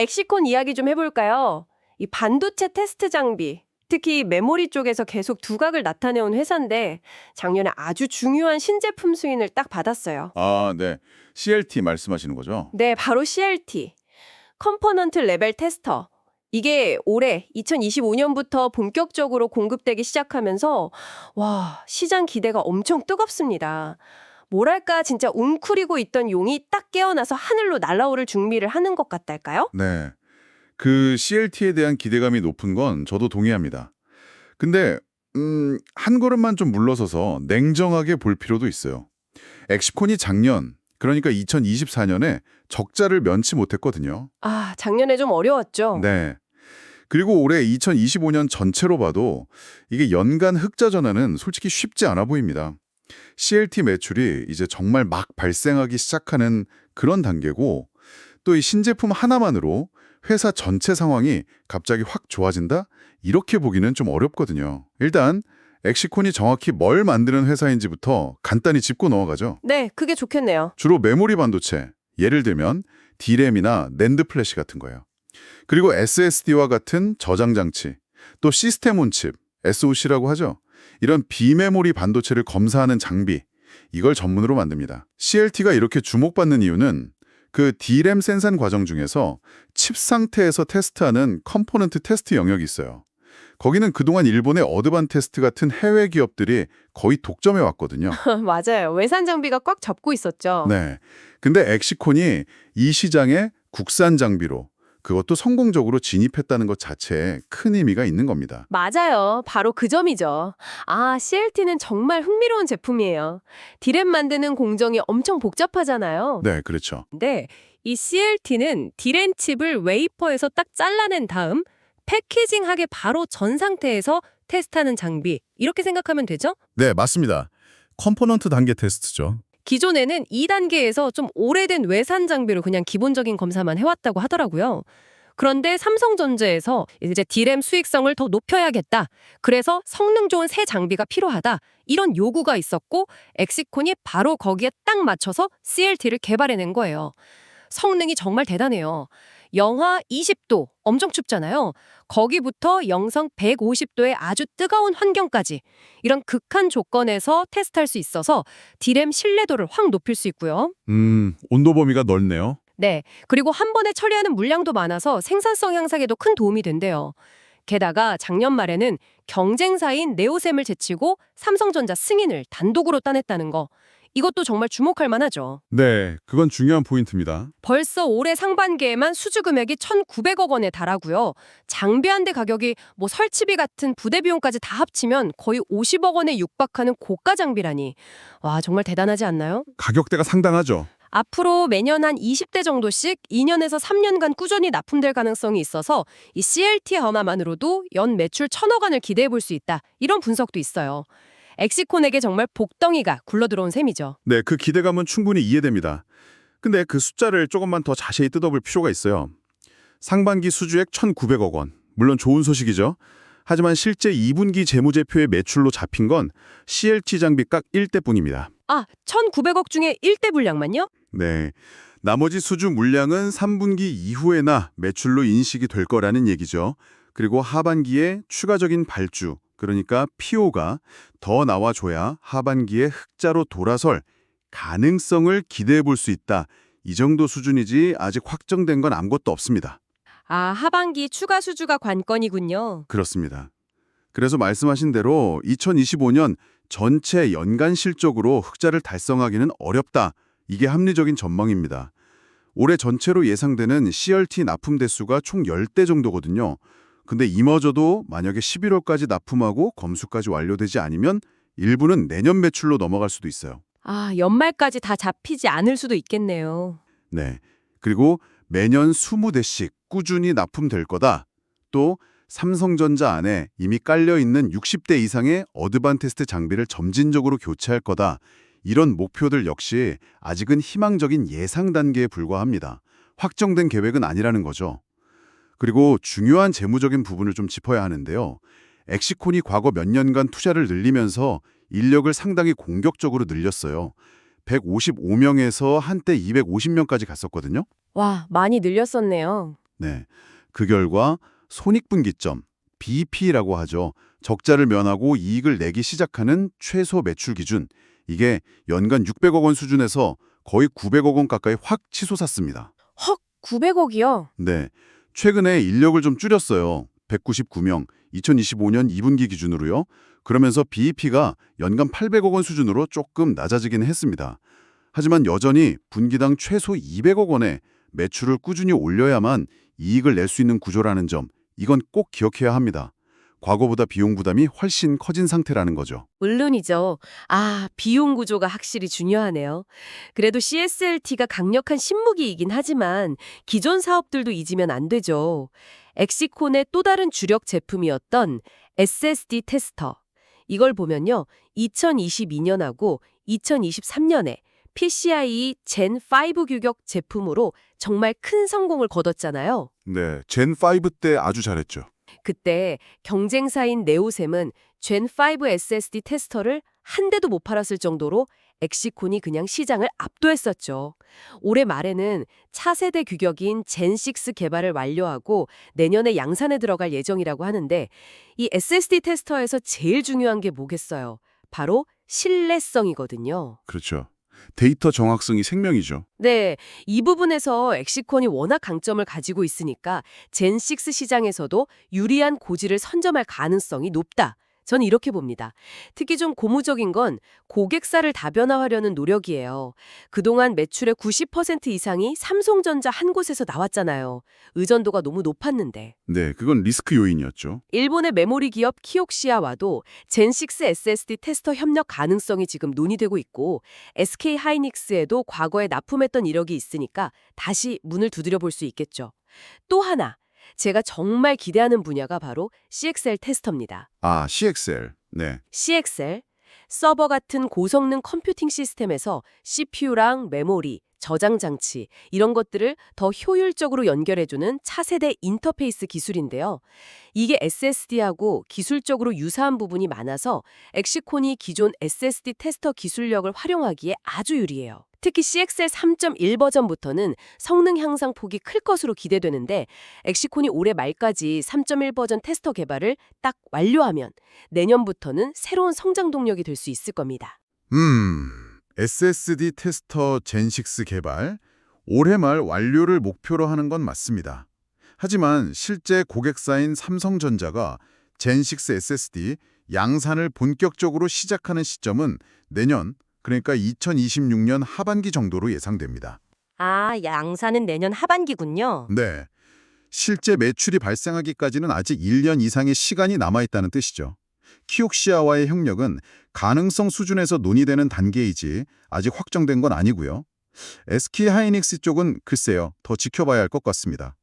엑시콘 이야기 좀 해볼까요? 이 반도체 테스트 장비, 특히 메모리 쪽에서 계속 두각을 나타내온 회사인데 작년에 아주 중요한 신제품 승인을 딱 받았어요. 아, 네. CLT 말씀하시는 거죠? 네, 바로 CLT, 컴포넌트 레벨 테스터. 이게 올해 2025년부터 본격적으로 공급되기 시작하면서 와, 시장 기대가 엄청 뜨겁습니다. 뭐랄까 진짜 웅크리고 있던 용이 딱 깨어나서 하늘로 날아오를 준비를 하는 것 같달까요? 네. 그 CLT에 대한 기대감이 높은 건 저도 동의합니다. 근데 한 걸음만 좀 물러서서 냉정하게 볼 필요도 있어요. 엑시콘이 작년, 그러니까 2024년에 적자를 면치 못했거든요. 아, 작년에 좀 어려웠죠. 네. 그리고 올해 2025년 전체로 봐도 이게 연간 흑자 전환은 솔직히 쉽지 않아 보입니다. CLT 매출이 이제 정말 막 발생하기 시작하는 그런 단계고, 또 이 신제품 하나만으로 회사 전체 상황이 갑자기 확 좋아진다? 이렇게 보기는 좀 어렵거든요. 일단 엑시콘이 정확히 뭘 만드는 회사인지부터 간단히 짚고 넘어가죠. 네, 그게 좋겠네요. 주로 메모리 반도체, 예를 들면 D램이나 낸드 플래시 같은 거예요. 그리고 SSD와 같은 저장 장치, 또 시스템 온칩, SoC라고 하죠. 이런 비메모리 반도체를 검사하는 장비, 이걸 전문으로 만듭니다. CLT가 이렇게 주목받는 이유는 그 D램 생산 과정 중에서 칩 상태에서 테스트하는 컴포넌트 테스트 영역이 있어요. 거기는 그동안 일본의 어드반테스트 같은 해외 기업들이 거의 독점해 왔거든요. 맞아요. 외산 장비가 꽉 잡고 있었죠. 네. 근데 엑시콘이 이 시장에 국산 장비로 그것도 성공적으로 진입했다는 것 자체에 큰 의미가 있는 겁니다. 맞아요. 바로 그 점이죠. 아, CLT는 정말 흥미로운 제품이에요. 디램 만드는 공정이 엄청 복잡하잖아요. 네, 그렇죠. 근데 이 CLT는 디램 칩을 웨이퍼에서 딱 잘라낸 다음 패키징하게 바로 전 상태에서 테스트하는 장비. 이렇게 생각하면 되죠? 네, 맞습니다. 컴포넌트 단계 테스트죠. 기존에는 2단계에서 좀 오래된 외산 장비로 그냥 기본적인 검사만 해왔다고 하더라고요. 그런데 삼성전자에서 이제 디램 수익성을 더 높여야겠다. 그래서 성능 좋은 새 장비가 필요하다. 이런 요구가 있었고 엑시콘이 바로 거기에 딱 맞춰서 CLT를 개발해낸 거예요. 성능이 정말 대단해요. 영하 20도, 엄청 춥잖아요. 거기부터 영상 150도의 아주 뜨거운 환경까지 이런 극한 조건에서 테스트할 수 있어서 디램 신뢰도를 확 높일 수 있고요. 온도 범위가 넓네요. 네, 그리고 한 번에 처리하는 물량도 많아서 생산성 향상에도 큰 도움이 된대요. 게다가 작년 말에는 경쟁사인 네오셈을 제치고 삼성전자 승인을 단독으로 따냈다는 거. 이것도 정말 주목할 만하죠. 네, 그건 중요한 포인트입니다. 벌써 올해 상반기에만 수주 금액이 1,900억 원에 달하고요. 장비 한 대 가격이 뭐 설치비 같은 부대 비용까지 다 합치면 거의 50억 원에 육박하는 고가 장비라니. 와, 정말 대단하지 않나요? 가격대가 상당하죠. 앞으로 매년 한 20대 정도씩 2년에서 3년간 꾸준히 납품될 가능성이 있어서 이 CLT 하나만으로도 연 매출 1,000억 원을 기대해 볼 수 있다. 이런 분석도 있어요. 엑시콘에게 정말 복덩이가 굴러들어온 셈이죠. 네, 그 기대감은 충분히 이해됩니다. 근데 그 숫자를 조금만 더 자세히 뜯어볼 필요가 있어요. 상반기 수주액 1,900억 원. 물론 좋은 소식이죠. 하지만 실제 2분기 재무제표의 매출로 잡힌 건 CLT 장비 각 1대뿐입니다. 아, 1,900억 중에 1대 분량만요? 네, 나머지 수주 물량은 3분기 이후에나 매출로 인식이 될 거라는 얘기죠. 그리고 하반기에 추가적인 발주, 그러니까 PO가 더 나와줘야 하반기에 흑자로 돌아설 가능성을 기대해 볼 수 있다. 이 정도 수준이지 아직 확정된 건 아무것도 없습니다. 아, 하반기 추가 수주가 관건이군요. 그렇습니다. 그래서 말씀하신 대로 2025년 전체 연간 실적으로 흑자를 달성하기는 어렵다. 이게 합리적인 전망입니다. 올해 전체로 예상되는 CLT 납품 대수가 총 10대 정도거든요. 근데 이마저도 만약에 11월까지 납품하고 검수까지 완료되지 않으면 일부는 내년 매출로 넘어갈 수도 있어요. 아, 연말까지 다 잡히지 않을 수도 있겠네요. 네. 그리고 매년 20대씩 꾸준히 납품될 거다. 또 삼성전자 안에 이미 깔려있는 60대 이상의 어드반테스트 장비를 점진적으로 교체할 거다. 이런 목표들 역시 아직은 희망적인 예상 단계에 불과합니다. 확정된 계획은 아니라는 거죠. 그리고 중요한 재무적인 부분을 좀 짚어야 하는데요. 엑시콘이 과거 몇 년간 투자를 늘리면서 인력을 상당히 공격적으로 늘렸어요. 155명에서 한때 250명까지 갔었거든요. 와, 많이 늘렸었네요. 네. 그 결과 손익분기점, BP라고 하죠. 적자를 면하고 이익을 내기 시작하는 최소 매출 기준. 이게 연간 600억 원 수준에서 거의 900억 원 가까이 확 치솟았습니다. 헉, 900억이요? 네. 최근에 인력을 좀 줄였어요. 199명, 2025년 2분기 기준으로요. 그러면서 BEP가 연간 800억 원 수준으로 조금 낮아지긴 했습니다. 하지만 여전히 분기당 최소 200억 원의 매출을 꾸준히 올려야만 이익을 낼 수 있는 구조라는 점, 이건 꼭 기억해야 합니다. 과거보다 비용 부담이 훨씬 커진 상태라는 거죠. 물론이죠. 아, 비용 구조가 확실히 중요하네요. 그래도 CSLT가 강력한 신무기이긴 하지만 기존 사업들도 잊으면 안 되죠. 엑시콘의 또 다른 주력 제품이었던 SSD 테스터. 이걸 보면요. 2022년하고 2023년에 PCIe Gen 5 규격 제품으로 정말 큰 성공을 거뒀잖아요. 네, 젠5 때 아주 잘했죠. 그때 경쟁사인 네오셈은 젠5 SSD 테스터를 한 대도 못 팔았을 정도로 엑시콘이 그냥 시장을 압도했었죠. 올해 말에는 차세대 규격인 젠6 개발을 완료하고 내년에 양산에 들어갈 예정이라고 하는데 이 SSD 테스터에서 제일 중요한 게 뭐겠어요? 바로 신뢰성이거든요. 그렇죠. 데이터 정확성이 생명이죠. 네, 이 부분에서 엑시콘이 워낙 강점을 가지고 있으니까 젠6 시장에서도 유리한 고지를 선점할 가능성이 높다. 저는 이렇게 봅니다. 특히 좀 고무적인 건 고객사를 다변화하려는 노력이에요. 그동안 매출의 90% 이상이 삼성전자 한 곳에서 나왔잖아요. 의존도가 너무 높았는데. 네, 그건 리스크 요인이었죠. 일본의 메모리 기업 키옥시아와도 젠6 SSD 테스터 협력 가능성이 지금 논의되고 있고 SK 하이닉스에도 과거에 납품했던 이력이 있으니까 다시 문을 두드려 볼 수 있겠죠. 또 하나, 제가 정말 기대하는 분야가 바로 CXL 테스터입니다. 아, CXL. 네. CXL, 서버 같은 고성능 컴퓨팅 시스템에서 CPU랑 메모리, 저장 장치 이런 것들을 더 효율적으로 연결해주는 차세대 인터페이스 기술인데요. 이게 SSD하고 기술적으로 유사한 부분이 많아서 엑시콘이 기존 SSD 테스터 기술력을 활용하기에 아주 유리해요. 특히 CXL 3.1 버전부터는 성능 향상 폭이 클 것으로 기대되는데 엑시콘이 올해 말까지 3.1 버전 테스터 개발을 딱 완료하면 내년부터는 새로운 성장 동력이 될 수 있을 겁니다. SSD 테스터 젠6 개발, 올해 말 완료를 목표로 하는 건 맞습니다. 하지만 실제 고객사인 삼성전자가 젠6 SSD 양산을 본격적으로 시작하는 시점은 내년, 그러니까 2026년 하반기 정도로 예상됩니다. 아, 양산은 내년 하반기군요. 네, 실제 매출이 발생하기까지는 아직 1년 이상의 시간이 남아있다는 뜻이죠. 키옥시아와의 협력은 가능성 수준에서 논의되는 단계이지 아직 확정된 건 아니고요. SK 하이닉스 쪽은 글쎄요, 더 지켜봐야 할 것 같습니다.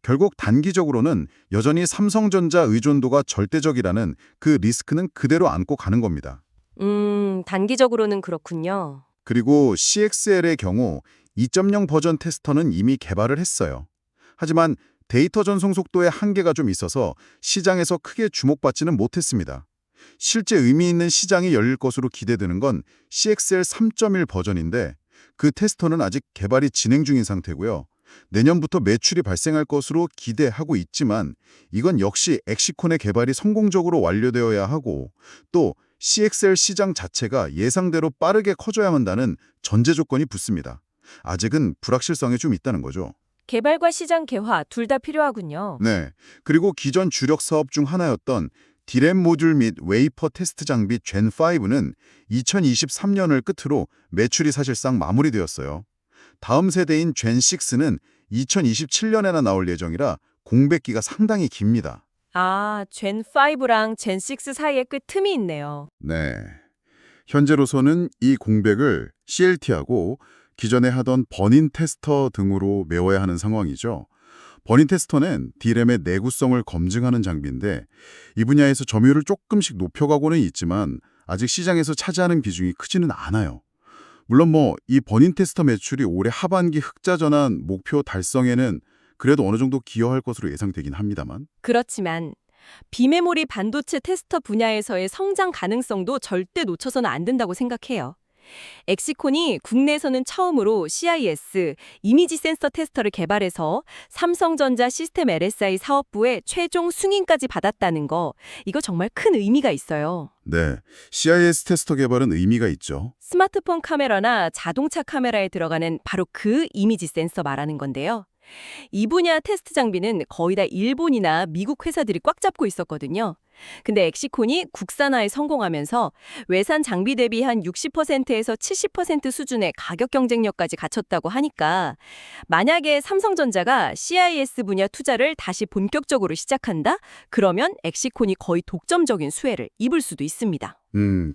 결국 단기적으로는 여전히 삼성전자 의존도가 절대적이라는 그 리스크는 그대로 안고 가는 겁니다. 단기적으로는 그렇군요. 그리고 CXL의 경우 2.0 버전 테스터는 이미 개발을 했어요. 하지만 데이터 전송 속도의 한계가 좀 있어서 시장에서 크게 주목받지는 못했습니다. 실제 의미 있는 시장이 열릴 것으로 기대되는 건 CXL 3.1 버전인데 그 테스터는 아직 개발이 진행 중인 상태고요. 내년부터 매출이 발생할 것으로 기대하고 있지만 이건 역시 엑시콘의 개발이 성공적으로 완료되어야 하고 또 CXL 시장 자체가 예상대로 빠르게 커져야 한다는 전제 조건이 붙습니다. 아직은 불확실성이 좀 있다는 거죠. 개발과 시장 개화 둘 다 필요하군요. 네. 그리고 기존 주력 사업 중 하나였던 디램 모듈 및 웨이퍼 테스트 장비 젠5는 2023년을 끝으로 매출이 사실상 마무리되었어요. 다음 세대인 젠6는 2027년에나 나올 예정이라 공백기가 상당히 깁니다. 아, 젠5랑 젠6 사이에 꽤 틈이 있네요. 네. 현재로서는 이 공백을 CLT하고 기존에 하던 버닌 테스터 등으로 메워야 하는 상황이죠. 버닌 테스터는 D램의 내구성을 검증하는 장비인데 이 분야에서 점유율을 조금씩 높여가고는 있지만 아직 시장에서 차지하는 비중이 크지는 않아요. 물론 이 버닌 테스터 매출이 올해 하반기 흑자 전환 목표 달성에는 그래도 어느 정도 기여할 것으로 예상되긴 합니다만. 그렇지만 비메모리 반도체 테스터 분야에서의 성장 가능성도 절대 놓쳐서는 안 된다고 생각해요. 엑시콘이 국내에서는 처음으로 CIS, 이미지 센서 테스터를 개발해서 삼성전자 시스템 LSI 사업부에 최종 승인까지 받았다는 거, 이거 정말 큰 의미가 있어요. 네, CIS 테스터 개발은 의미가 있죠. 스마트폰 카메라나 자동차 카메라에 들어가는 바로 그 이미지 센서 말하는 건데요. 이 분야 테스트 장비는 거의 다 일본이나 미국 회사들이 꽉 잡고 있었거든요. 근데 엑시콘이 국산화에 성공하면서 외산 장비 대비 한 60%에서 70% 수준의 가격 경쟁력까지 갖췄다고 하니까 만약에 삼성전자가 CIS 분야 투자를 다시 본격적으로 시작한다? 그러면 엑시콘이 거의 독점적인 수혜를 입을 수도 있습니다.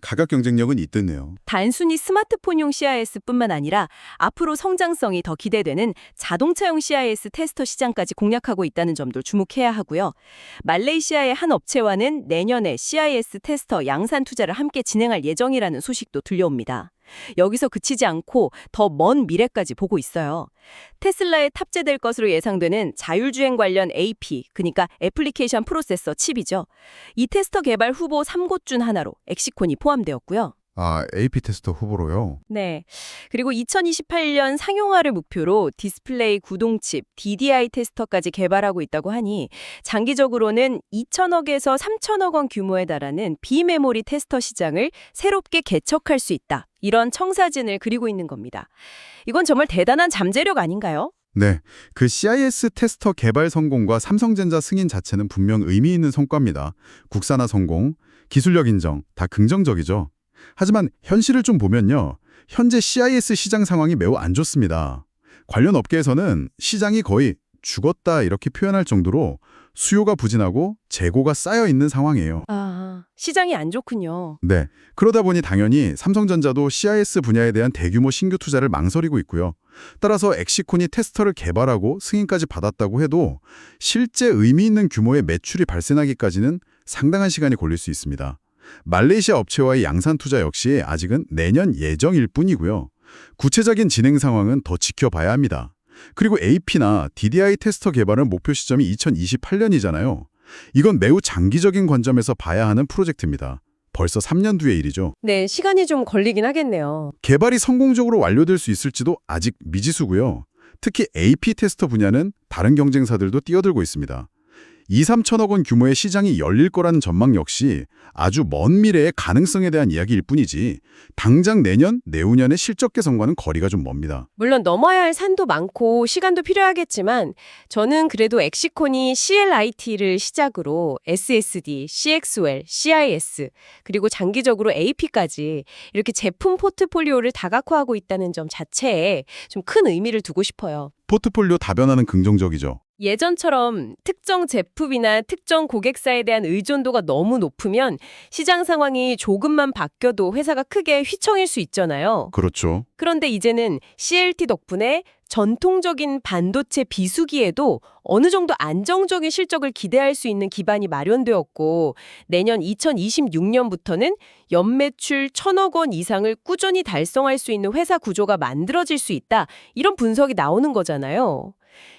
가격 경쟁력은 있겠네요. 단순히 스마트폰용 CIS뿐만 아니라 앞으로 성장성이 더 기대되는 자동차용 CIS 테스터 시장까지 공략하고 있다는 점도 주목해야 하고요. 말레이시아의 한 업체와는 내년에 CIS 테스터 양산 투자를 함께 진행할 예정이라는 소식도 들려옵니다. 여기서 그치지 않고 더 먼 미래까지 보고 있어요. 테슬라에 탑재될 것으로 예상되는 자율주행 관련 AP, 그러니까 애플리케이션 프로세서 칩이죠. 이 테스터 개발 후보 3곳 중 하나로 엑시콘이 포함되었고요. AP 테스터 후보로요? 네. 그리고 2028년 상용화를 목표로 디스플레이 구동칩, DDI 테스터까지 개발하고 있다고 하니 장기적으로는 2천억에서 3천억 원 규모에 달하는 비메모리 테스터 시장을 새롭게 개척할 수 있다. 이런 청사진을 그리고 있는 겁니다. 이건 정말 대단한 잠재력 아닌가요? 네, 그 CIS 테스터 개발 성공과 삼성전자 승인 자체는 분명 의미 있는 성과입니다. 국산화 성공, 기술력 인정, 다 긍정적이죠. 하지만 현실을 좀 보면요. 현재 CIS 시장 상황이 매우 안 좋습니다. 관련 업계에서는 시장이 거의 죽었다 이렇게 표현할 정도로 수요가 부진하고 재고가 쌓여 있는 상황이에요. 시장이 안 좋군요. 네, 그러다 보니 당연히 삼성전자도 CIS 분야에 대한 대규모 신규 투자를 망설이고 있고요. 따라서 엑시콘이 테스터를 개발하고 승인까지 받았다고 해도 실제 의미 있는 규모의 매출이 발생하기까지는 상당한 시간이 걸릴 수 있습니다. 말레이시아 업체와의 양산 투자 역시 아직은 내년 예정일 뿐이고요. 구체적인 진행 상황은 더 지켜봐야 합니다. 그리고 AP나 DDI 테스터 개발은 목표 시점이 2028년이잖아요. 이건 매우 장기적인 관점에서 봐야 하는 프로젝트입니다. 벌써 3년 뒤의 일이죠. 네, 시간이 좀 걸리긴 하겠네요. 개발이 성공적으로 완료될 수 있을지도 아직 미지수고요. 특히 AP 테스터 분야는 다른 경쟁사들도 뛰어들고 있습니다. 2, 3천억 원 규모의 시장이 열릴 거라는 전망 역시 아주 먼 미래의 가능성에 대한 이야기일 뿐이지 당장 내년, 내후년의 실적 개선과는 거리가 좀 멉니다. 물론 넘어야 할 산도 많고 시간도 필요하겠지만 저는 그래도 엑시콘이 CLIT를 시작으로 SSD, CXL, CIS 그리고 장기적으로 AP까지 이렇게 제품 포트폴리오를 다각화하고 있다는 점 자체에 좀 큰 의미를 두고 싶어요. 포트폴리오 다변화는 긍정적이죠. 예전처럼 특정 제품이나 특정 고객사에 대한 의존도가 너무 높으면 시장 상황이 조금만 바뀌어도 회사가 크게 휘청일 수 있잖아요. 그렇죠. 그런데 이제는 CLT 덕분에 전통적인 반도체 비수기에도 어느 정도 안정적인 실적을 기대할 수 있는 기반이 마련되었고 내년 2026년부터는 연매출 1,000억 원 이상을 꾸준히 달성할 수 있는 회사 구조가 만들어질 수 있다. 이런 분석이 나오는 거잖아요.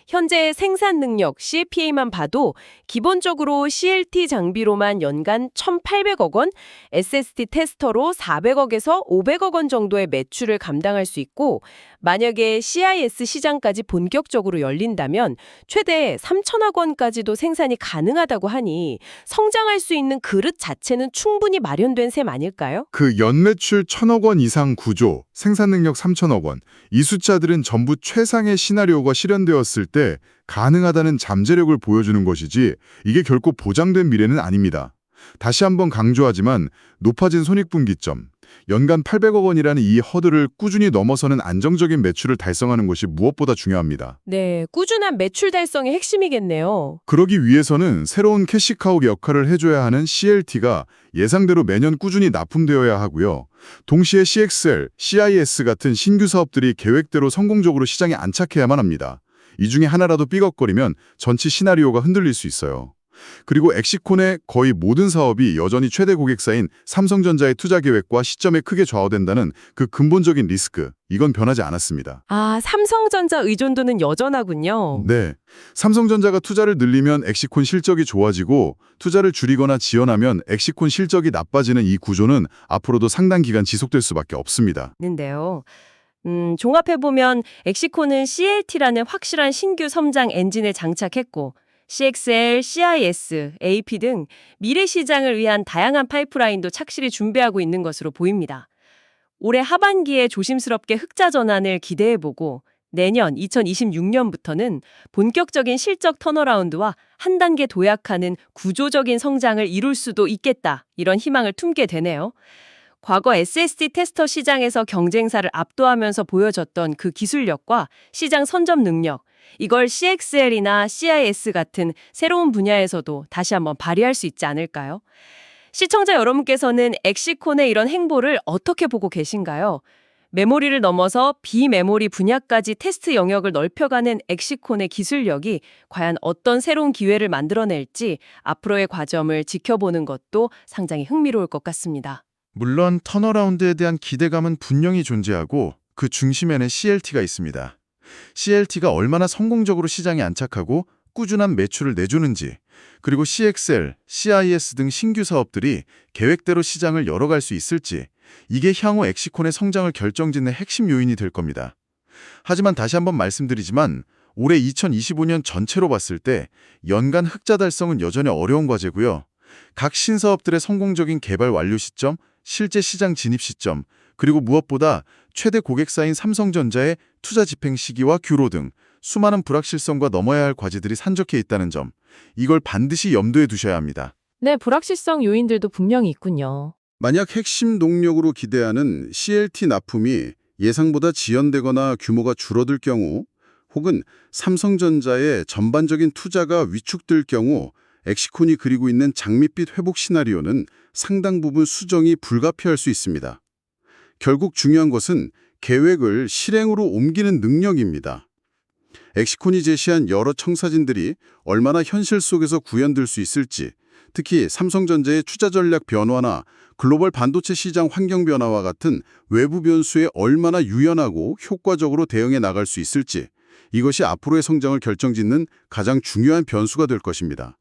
현재 생산 능력 CPA만 봐도 기본적으로 CLT 장비로만 연간 1,800억 원, SSD 테스터로 400억에서 500억 원 정도의 매출을 감당할 수 있고 만약에 CIS 시장까지 본격적으로 열린다면 최대 3천억 원까지도 생산이 가능하다고 하니 성장할 수 있는 그릇 자체는 충분히 마련된 셈 아닐까요? 그 연매출 1,000억 원 이상 구조, 생산 능력 3천억 원, 이 숫자들은 전부 최상의 시나리오가 실현되었을 때 가능하다는 잠재력을 보여주는 것이지 이게 결코 보장된 미래는 아닙니다. 다시 한번 강조하지만 높아진 손익분기점, 연간 800억 원이라는 이 허들을 꾸준히 넘어서는 안정적인 매출을 달성하는 것이 무엇보다 중요합니다. 네, 꾸준한 매출 달성의 핵심이겠네요. 그러기 위해서는 새로운 캐시카우 역할을 해줘야 하는 CLT가 예상대로 매년 꾸준히 납품되어야 하고요. 동시에 CXL, CIS 같은 신규 사업들이 계획대로 성공적으로 시장에 안착해야만 합니다. 이 중에 하나라도 삐걱거리면 전체 시나리오가 흔들릴 수 있어요. 그리고 엑시콘의 거의 모든 사업이 여전히 최대 고객사인 삼성전자의 투자 계획과 시점에 크게 좌우된다는 그 근본적인 리스크, 이건 변하지 않았습니다. 아, 삼성전자 의존도는 여전하군요. 네, 삼성전자가 투자를 늘리면 엑시콘 실적이 좋아지고 투자를 줄이거나 지연하면 엑시콘 실적이 나빠지는 이 구조는 앞으로도 상당 기간 지속될 수밖에 없습니다. 는데요. 종합해보면 엑시콘은 CLT라는 확실한 신규 성장 엔진을 장착했고 CXL, CIS, AP 등 미래 시장을 위한 다양한 파이프라인도 착실히 준비하고 있는 것으로 보입니다. 올해 하반기에 조심스럽게 흑자 전환을 기대해보고 내년 2026년부터는 본격적인 실적 턴어라운드와 한 단계 도약하는 구조적인 성장을 이룰 수도 있겠다, 이런 희망을 품게 되네요. 과거 SSD 테스터 시장에서 경쟁사를 압도하면서 보여줬던 그 기술력과 시장 선점 능력, 이걸 CXL이나 CIS 같은 새로운 분야에서도 다시 한번 발휘할 수 있지 않을까요? 시청자 여러분께서는 엑시콘의 이런 행보를 어떻게 보고 계신가요? 메모리를 넘어서 비메모리 분야까지 테스트 영역을 넓혀가는 엑시콘의 기술력이 과연 어떤 새로운 기회를 만들어낼지 앞으로의 과정을 지켜보는 것도 상당히 흥미로울 것 같습니다. 물론 턴어라운드에 대한 기대감은 분명히 존재하고 그 중심에는 CLT가 있습니다. CLT가 얼마나 성공적으로 시장에 안착하고 꾸준한 매출을 내주는지, 그리고 CXL, CIS 등 신규 사업들이 계획대로 시장을 열어갈 수 있을지, 이게 향후 엑시콘의 성장을 결정짓는 핵심 요인이 될 겁니다. 하지만 다시 한번 말씀드리지만 올해 2025년 전체로 봤을 때 연간 흑자 달성은 여전히 어려운 과제고요. 각 신사업들의 성공적인 개발 완료 시점, 실제 시장 진입 시점, 그리고 무엇보다 최대 고객사인 삼성전자의 투자 집행 시기와 규로 등 수많은 불확실성과 넘어야 할 과제들이 산적해 있다는 점, 이걸 반드시 염두에 두셔야 합니다. 네, 불확실성 요인들도 분명히 있군요. 만약 핵심 동력으로 기대하는 CLT 납품이 예상보다 지연되거나 규모가 줄어들 경우, 혹은 삼성전자의 전반적인 투자가 위축될 경우 엑시콘이 그리고 있는 장밋빛 회복 시나리오는 상당 부분 수정이 불가피할 수 있습니다. 결국 중요한 것은 계획을 실행으로 옮기는 능력입니다. 엑시콘이 제시한 여러 청사진들이 얼마나 현실 속에서 구현될 수 있을지, 특히 삼성전자의 투자 전략 변화나 글로벌 반도체 시장 환경 변화와 같은 외부 변수에 얼마나 유연하고 효과적으로 대응해 나갈 수 있을지, 이것이 앞으로의 성장을 결정짓는 가장 중요한 변수가 될 것입니다.